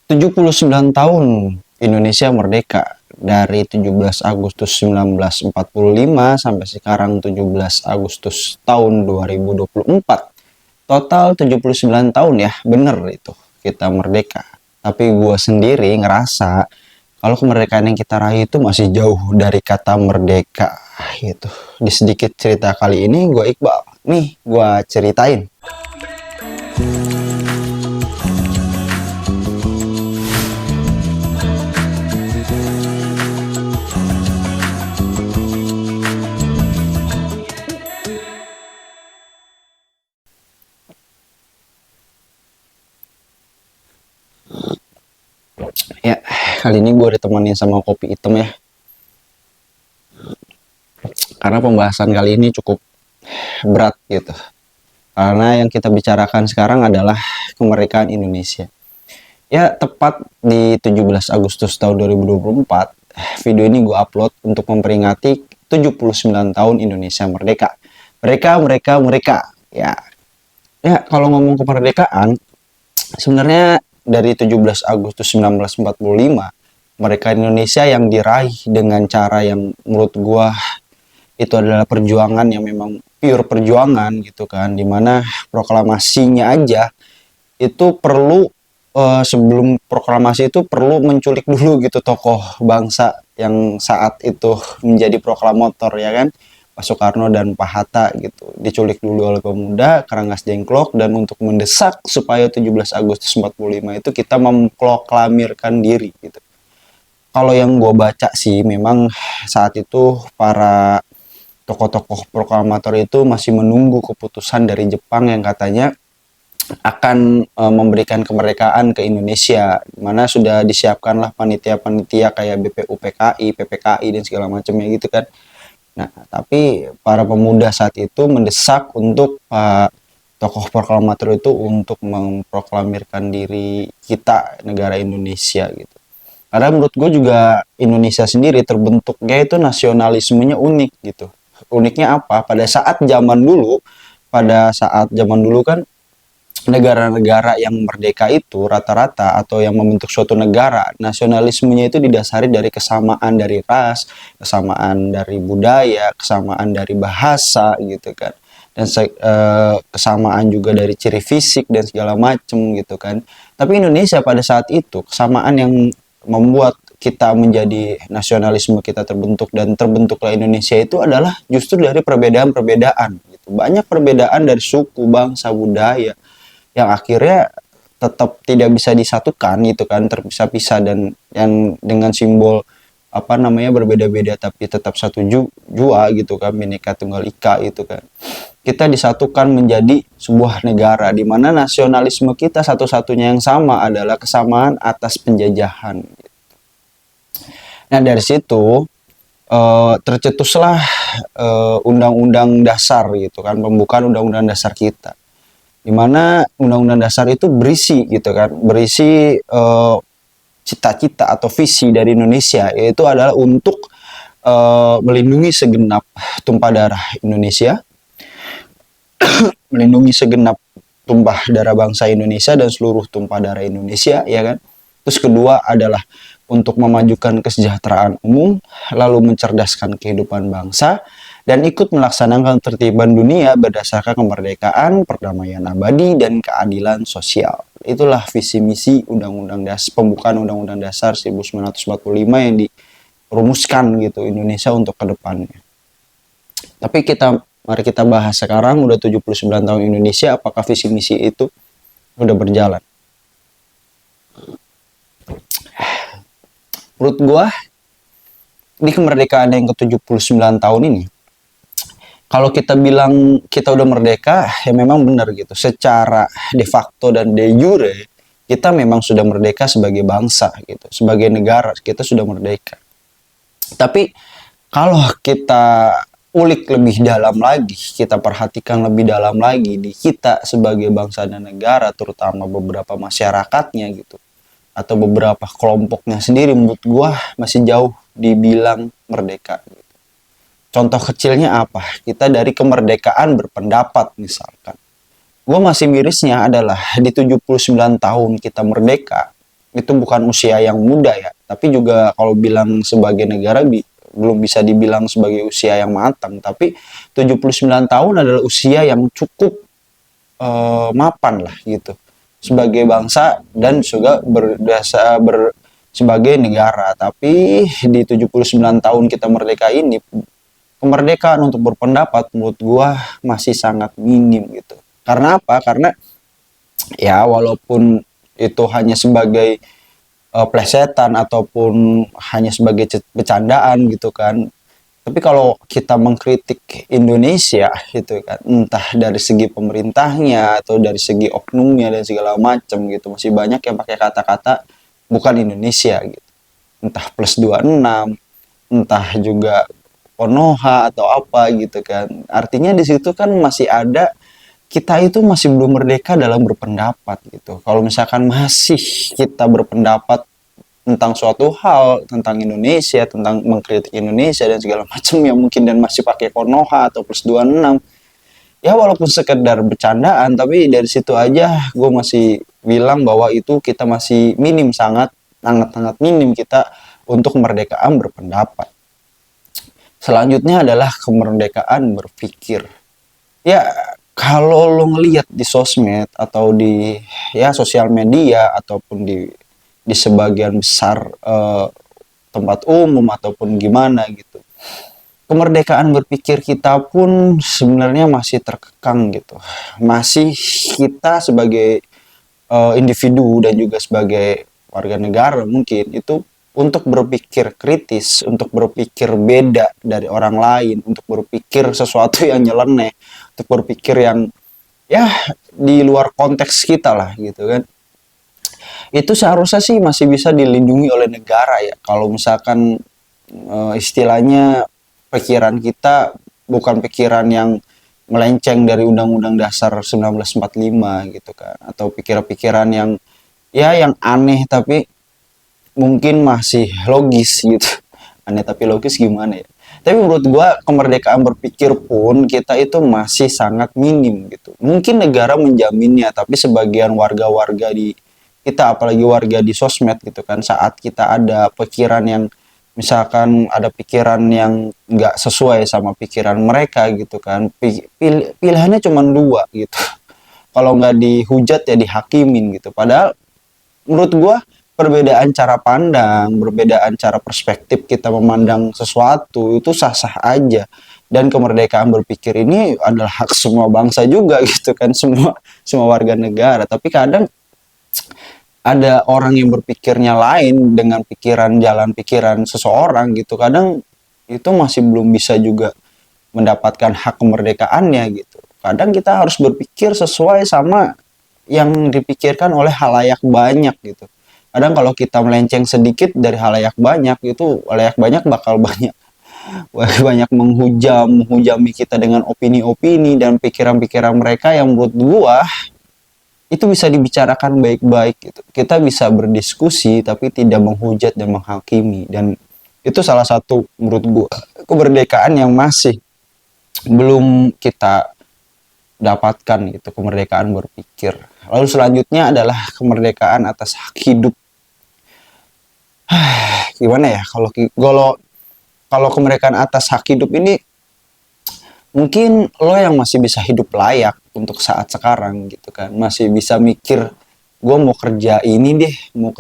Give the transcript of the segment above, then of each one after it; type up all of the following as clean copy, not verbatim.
79 tahun Indonesia merdeka, dari 17 Agustus 1945 sampai sekarang 17 Agustus tahun 2024. Total 79 tahun ya, bener itu kita merdeka. Tapi gue sendiri ngerasa kalau kemerdekaan yang kita raih itu masih jauh dari kata merdeka gitu. Di sedikit cerita kali ini gue Iqbal. Nih gue ceritain. Ya, kali ini gue ditemenin sama kopi hitam ya. Karena pembahasan kali ini cukup berat gitu. Karena yang kita bicarakan sekarang adalah kemerdekaan Indonesia. Ya, tepat di 17 Agustus tahun 2024, video ini gue upload untuk memperingati 79 tahun Indonesia merdeka. Mereka. Ya, kalau ngomong kemerdekaan, sebenarnya dari 17 Agustus 1945, mereka Indonesia yang diraih dengan cara yang menurut gua itu adalah perjuangan yang memang pure perjuangan gitu kan, dimana proklamasinya aja itu perlu sebelum proklamasi itu perlu menculik dulu gitu tokoh bangsa yang saat itu menjadi proklamator ya kan, Pak Soekarno dan Pak Hatta gitu. Diculik dulu oleh pemuda Karangas Dengklok, dan untuk mendesak supaya 17 Agustus 45 itu kita memproklamirkan diri gitu. Kalau yang gue baca sih memang saat itu para tokoh-tokoh proklamator itu masih menunggu keputusan dari Jepang yang katanya akan memberikan kemerdekaan ke Indonesia, mana sudah disiapkanlah panitia-panitia kayak BPUPKI, PPKI dan segala macamnya gitu kan. Nah, tapi para pemuda saat itu mendesak untuk tokoh proklamator itu untuk memproklamirkan diri kita, negara Indonesia gitu. Karena menurut gue juga Indonesia sendiri terbentuknya itu nasionalismenya unik gitu. Uniknya apa? Pada saat zaman dulu kan negara-negara yang merdeka itu rata-rata atau yang membentuk suatu negara, nasionalismenya itu didasari dari kesamaan dari ras, kesamaan dari budaya, kesamaan dari bahasa gitu kan, dan kesamaan juga dari ciri fisik dan segala macem gitu kan. Tapi Indonesia pada saat itu kesamaan yang membuat kita menjadi nasionalisme kita terbentuk dan terbentuklah Indonesia itu adalah justru dari perbedaan-perbedaan gitu. Banyak perbedaan dari suku, bangsa, budaya yang akhirnya tetap tidak bisa disatukan gitu kan, terpisah-pisah, dan yang dengan simbol apa namanya berbeda-beda tapi tetap satu jua gitu kan, Bhinneka Tunggal Ika itu kan. Kita disatukan menjadi sebuah negara di mana nasionalisme kita satu-satunya yang sama adalah kesamaan atas penjajahan. Nah, dari situ tercetuslah undang-undang dasar gitu kan, pembukaan undang-undang dasar kita, dimana undang-undang dasar itu berisi gitu kan, berisi cita-cita atau visi dari Indonesia, yaitu adalah untuk melindungi segenap tumpah darah Indonesia, melindungi segenap tumpah darah bangsa Indonesia dan seluruh tumpah darah Indonesia ya kan. Terus kedua adalah untuk memajukan kesejahteraan umum, lalu mencerdaskan kehidupan bangsa, dan ikut melaksanakan ketertiban dunia berdasarkan kemerdekaan, perdamaian abadi, dan keadilan sosial. Itulah visi misi Undang-Undang Dasar, pembukaan Undang-Undang Dasar 1945 yang dirumuskan gitu Indonesia untuk kedepannya. Tapi mari kita bahas sekarang, udah 79 tahun Indonesia, apakah visi misi itu udah berjalan? Menurut gua di kemerdekaan yang ke-79 tahun ini, kalau kita bilang kita udah merdeka, ya memang benar gitu. Secara de facto dan de jure, kita memang sudah merdeka sebagai bangsa gitu. Sebagai negara, kita sudah merdeka. Tapi kalau kita ulik lebih dalam lagi, kita perhatikan lebih dalam lagi di kita sebagai bangsa dan negara, terutama beberapa masyarakatnya gitu, atau beberapa kelompoknya sendiri, menurut gua masih jauh dibilang merdeka gitu. Contoh kecilnya apa? Kita dari kemerdekaan berpendapat misalkan. Gue masih mirisnya adalah di 79 tahun kita merdeka, itu bukan usia yang muda ya, tapi juga kalau bilang sebagai negara belum bisa dibilang sebagai usia yang matang, tapi 79 tahun adalah usia yang cukup mapan lah gitu sebagai bangsa dan juga sebagai negara. Tapi di 79 tahun kita merdeka ini, kemerdekaan untuk berpendapat menurut gua masih sangat minim gitu. Karena apa? Karena ya walaupun itu hanya sebagai plesetan ataupun hanya sebagai bercandaan gitu kan. Tapi kalau kita mengkritik Indonesia gitu kan, entah dari segi pemerintahnya atau dari segi oknumnya dan segala macam gitu, masih banyak yang pakai kata-kata bukan Indonesia gitu. Entah plus 26, entah juga Konoha atau apa gitu kan. Artinya di situ kan masih ada, kita itu masih belum merdeka dalam berpendapat gitu. Kalau misalkan masih kita berpendapat tentang suatu hal, tentang Indonesia, tentang mengkritik Indonesia dan segala macam yang mungkin dan masih pakai Konoha atau plus 26, ya walaupun sekedar bercandaan, tapi dari situ aja gue masih bilang bahwa itu kita masih minim, sangat sangat sangat minim kita untuk kemerdekaan berpendapat. Selanjutnya adalah kemerdekaan berpikir. Ya kalau lo ngelihat di sosmed atau di ya sosial media ataupun di sebagian besar tempat umum ataupun gimana gitu, kemerdekaan berpikir kita pun sebenarnya masih terkekang gitu. Masih kita sebagai individu dan juga sebagai warga negara mungkin itu untuk berpikir kritis, untuk berpikir beda dari orang lain, untuk berpikir sesuatu yang nyeleneh, untuk berpikir yang ya di luar konteks kita lah gitu kan. Itu seharusnya sih masih bisa dilindungi oleh negara ya. Kalau misalkan istilahnya pikiran kita bukan pikiran yang melenceng dari Undang-Undang Dasar 1945 gitu kan, atau pikiran-pikiran yang ya yang aneh tapi mungkin masih logis gitu. Aneh tapi logis gimana ya? Tapi menurut gua kemerdekaan berpikir pun kita itu masih sangat minim gitu. Mungkin negara menjaminnya, tapi sebagian warga-warga di kita, apalagi warga di sosmed gitu kan, saat kita ada pikiran yang misalkan ada pikiran yang nggak sesuai sama pikiran mereka gitu kan, pilihannya cuma dua gitu. Kalau nggak dihujat ya dihakimin gitu. Padahal menurut gua perbedaan cara pandang, perbedaan cara perspektif kita memandang sesuatu itu sah-sah aja. Dan kemerdekaan berpikir ini adalah hak semua bangsa juga gitu kan, semua semua warga negara. Tapi kadang ada orang yang berpikirnya lain dengan pikiran jalan pikiran seseorang gitu. Kadang itu masih belum bisa juga mendapatkan hak kemerdekaannya gitu. Kadang kita harus berpikir sesuai sama yang dipikirkan oleh halayak banyak gitu. Kadang kalau kita melenceng sedikit dari halayak banyak, itu halayak banyak bakal banyak banyak menghujami kita dengan opini-opini dan pikiran-pikiran mereka yang menurut gua itu bisa dibicarakan baik-baik gitu. Kita bisa berdiskusi tapi tidak menghujat dan menghakimi, dan itu salah satu menurut gua kemerdekaan yang masih belum kita dapatkan gitu, kemerdekaan berpikir. Lalu selanjutnya adalah kemerdekaan atas hak hidup. Gimana ya kalau kalau kemerdekaan atas hak hidup ini, mungkin lo yang masih bisa hidup layak untuk saat sekarang gitu kan, masih bisa mikir gue mau kerja ini deh, mau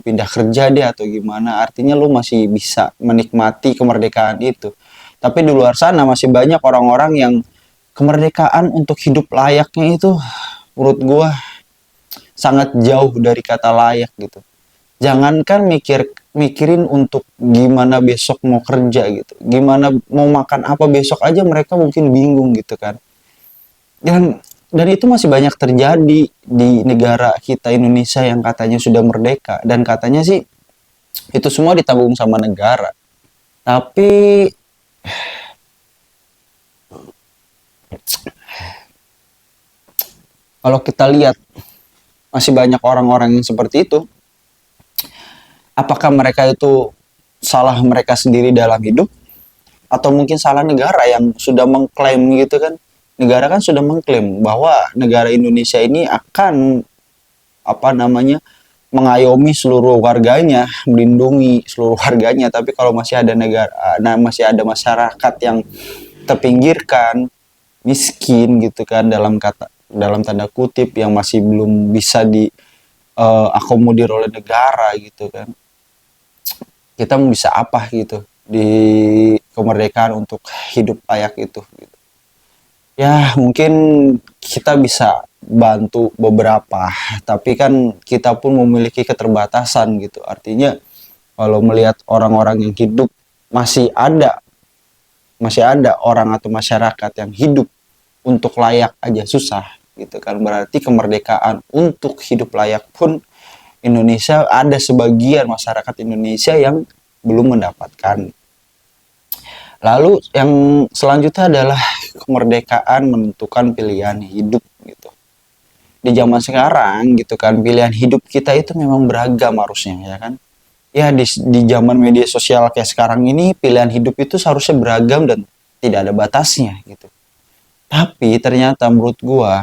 pindah kerja deh atau gimana, artinya lo masih bisa menikmati kemerdekaan itu. Tapi di luar sana masih banyak orang-orang yang kemerdekaan untuk hidup layaknya itu menurut gue sangat jauh dari kata layak gitu. Jangankan mikirin untuk gimana besok mau kerja gitu, gimana mau makan apa besok aja mereka mungkin bingung gitu kan. Dan itu masih banyak terjadi di negara kita Indonesia yang katanya sudah merdeka, dan katanya sih itu semua ditanggung sama negara. Tapi kalau kita lihat masih banyak orang-orang yang seperti itu, apakah mereka itu salah mereka sendiri dalam hidup, atau mungkin salah negara yang sudah mengklaim gitu kan. Negara kan sudah mengklaim bahwa negara Indonesia ini akan apa namanya mengayomi seluruh warganya, melindungi seluruh warganya, tapi kalau masih ada masih ada masyarakat yang terpinggirkan, miskin gitu kan, dalam tanda kutip, yang masih belum bisa diakomodir oleh negara gitu kan. Kita bisa apa gitu di kemerdekaan untuk hidup layak itu gitu. Ya mungkin kita bisa bantu beberapa, tapi kan kita pun memiliki keterbatasan gitu. Artinya kalau melihat orang-orang yang hidup, masih ada masih ada orang atau masyarakat yang hidup untuk layak aja susah gitu kan. Berarti kemerdekaan untuk hidup layak pun Indonesia, ada sebagian masyarakat Indonesia yang belum mendapatkan. Lalu yang selanjutnya adalah kemerdekaan menentukan pilihan hidup gitu. Di zaman sekarang gitu kan, pilihan hidup kita itu memang beragam harusnya, ya kan. Ya di zaman media sosial kayak sekarang ini, pilihan hidup itu seharusnya beragam dan tidak ada batasnya gitu. Tapi ternyata menurut gua,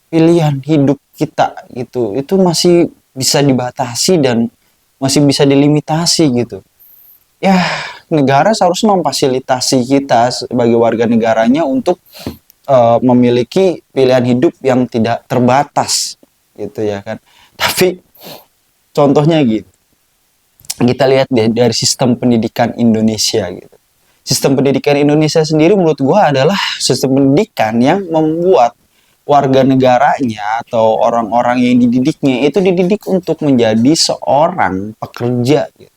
pilihan hidup kita gitu itu masih bisa dibatasi dan masih bisa dilimitasi gitu. Ya, negara seharusnya memfasilitasi kita sebagai warga negaranya untuk memiliki pilihan hidup yang tidak terbatas gitu ya kan. Tapi contohnya gitu, kita lihat deh dari sistem pendidikan Indonesia gitu. Sistem pendidikan Indonesia sendiri menurut gua adalah sistem pendidikan yang membuat warga negaranya atau orang-orang yang dididiknya itu dididik untuk menjadi seorang pekerja gitu.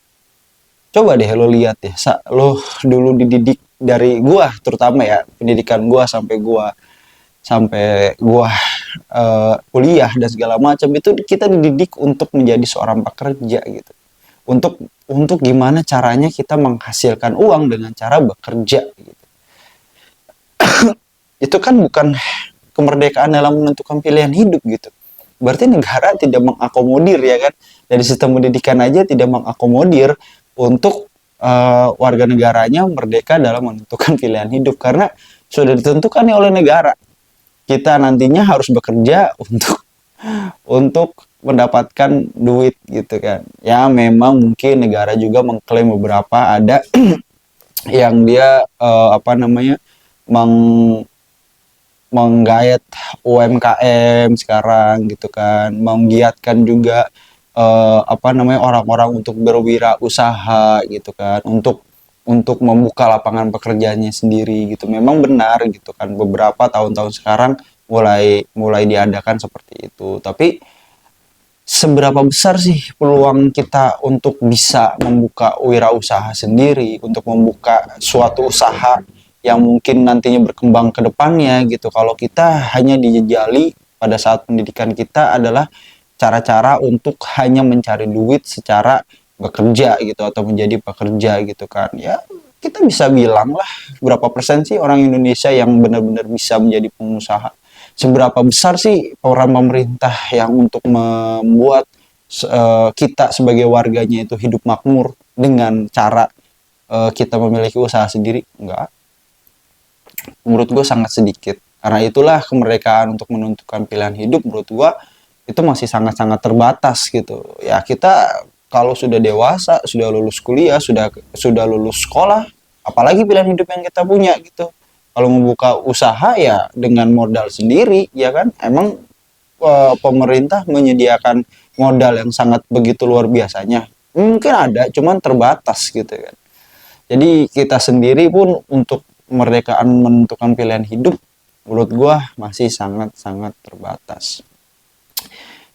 Coba deh lo lihat deh, lo dulu dididik dari gua, terutama ya pendidikan gua sampai gua kuliah dan segala macam, itu kita dididik untuk menjadi seorang pekerja gitu. Untuk gimana caranya kita menghasilkan uang dengan cara bekerja gitu. Itu kan bukan kemerdekaan dalam menentukan pilihan hidup gitu. Berarti negara tidak mengakomodir, ya kan, dari sistem pendidikan aja tidak mengakomodir untuk warga negaranya merdeka dalam menentukan pilihan hidup, karena sudah ditentukan nih oleh negara. Kita nantinya harus bekerja untuk mendapatkan duit gitu kan. Ya memang mungkin negara juga mengklaim beberapa, ada yang dia apa namanya, menggayat UMKM sekarang gitu kan, menggiatkan juga apa namanya, orang-orang untuk berwirausaha gitu kan, untuk membuka lapangan pekerjaannya sendiri gitu. Memang benar gitu kan, beberapa tahun-tahun sekarang mulai diadakan seperti itu. Tapi seberapa besar sih peluang kita untuk bisa membuka wirausaha sendiri, untuk membuka suatu usaha yang mungkin nantinya berkembang ke depannya gitu, kalau kita hanya dijejali pada saat pendidikan kita adalah cara-cara untuk hanya mencari duit secara bekerja gitu, atau menjadi pekerja gitu kan. Ya kita bisa bilang lah, berapa persen sih orang Indonesia yang benar-benar bisa menjadi pengusaha? Seberapa besar sih peran pemerintah yang untuk membuat kita sebagai warganya itu hidup makmur dengan cara kita memiliki usaha sendiri? Enggak, menurut gue sangat sedikit. Karena itulah kemerdekaan untuk menentukan pilihan hidup menurut gue itu masih sangat-sangat terbatas gitu. Ya kita kalau sudah dewasa, sudah lulus kuliah, sudah lulus sekolah, apalagi pilihan hidup yang kita punya gitu. Kalau membuka usaha ya dengan modal sendiri, ya kan? Emang pemerintah menyediakan modal yang sangat begitu luar biasanya? Mungkin ada, cuman terbatas gitu kan. Jadi kita sendiri pun untuk kemerdekaan menentukan pilihan hidup menurut gua masih sangat-sangat terbatas.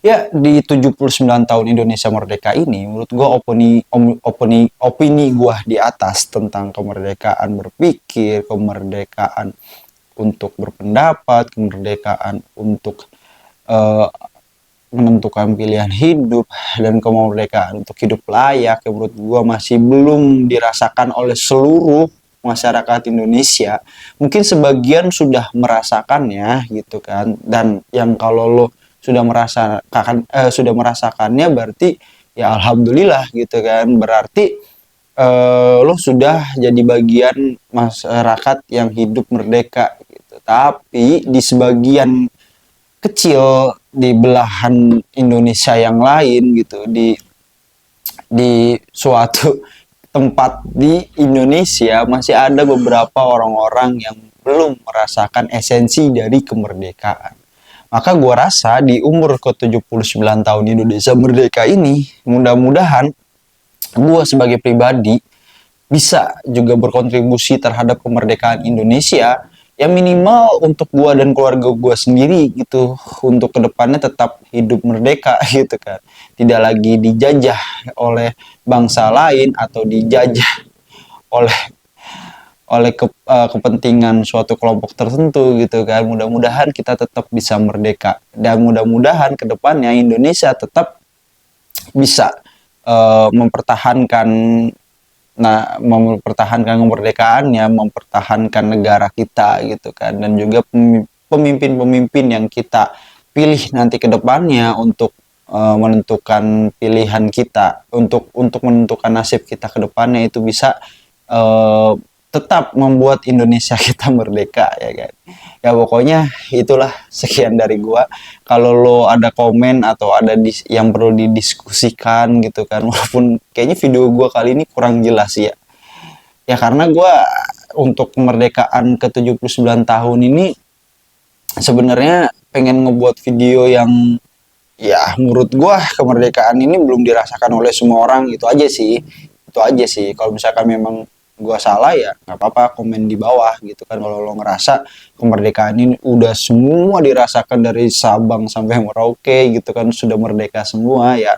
Ya di 79 tahun Indonesia merdeka ini, menurut gua opini gua di atas tentang kemerdekaan berpikir, kemerdekaan untuk berpendapat, kemerdekaan untuk uh, menentukan pilihan hidup, dan kemerdekaan untuk hidup layak, yang menurut gua masih belum dirasakan oleh seluruh masyarakat Indonesia. Mungkin sebagian sudah merasakannya gitu kan, dan yang kalau lo sudah merasakannya berarti ya alhamdulillah gitu kan, berarti lo sudah jadi bagian masyarakat yang hidup merdeka gitu. Tapi di sebagian kecil di belahan Indonesia yang lain gitu, di suatu tempat di Indonesia masih ada beberapa orang-orang yang belum merasakan esensi dari kemerdekaan. Maka gue rasa di umur ke-79 tahun Indonesia merdeka ini, mudah-mudahan gue sebagai pribadi bisa juga berkontribusi terhadap kemerdekaan Indonesia, ya minimal untuk gue dan keluarga gue sendiri gitu, untuk kedepannya tetap hidup merdeka gitu kan, tidak lagi dijajah oleh bangsa lain atau dijajah oleh kepentingan suatu kelompok tertentu gitu kan. Mudah-mudahan kita tetap bisa merdeka, dan mudah-mudahan kedepannya Indonesia tetap bisa mempertahankan kemerdekaannya, mempertahankan negara kita gitu kan, dan juga pemimpin-pemimpin yang kita pilih nanti ke depannya untuk menentukan pilihan kita, untuk menentukan nasib kita ke depannya, itu bisa tetap membuat Indonesia kita merdeka ya kan. Ya pokoknya itulah, sekian dari gua. Kalau lo ada komen atau ada yang perlu didiskusikan gitu kan, walaupun kayaknya video gua kali ini kurang jelas ya. Ya karena gua untuk kemerdekaan ke-79 tahun ini sebenarnya pengen ngebuat video yang, ya menurut gua kemerdekaan ini belum dirasakan oleh semua orang. Itu aja sih. Kalau misalkan memang gua salah, ya nggak apa-apa, komen di bawah gitu kan. Kalau lo ngerasa kemerdekaan ini udah semua dirasakan dari Sabang sampai Merauke gitu kan, sudah merdeka semua, ya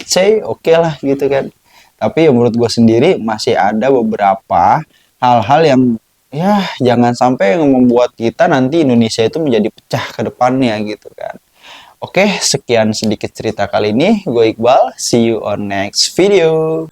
say oke lah gitu kan. Tapi ya menurut gua sendiri masih ada beberapa hal-hal yang, ya jangan sampai membuat kita nanti Indonesia itu menjadi pecah ke depannya gitu kan. Oke, sekian sedikit cerita kali ini. Gue Iqbal, see you on next video.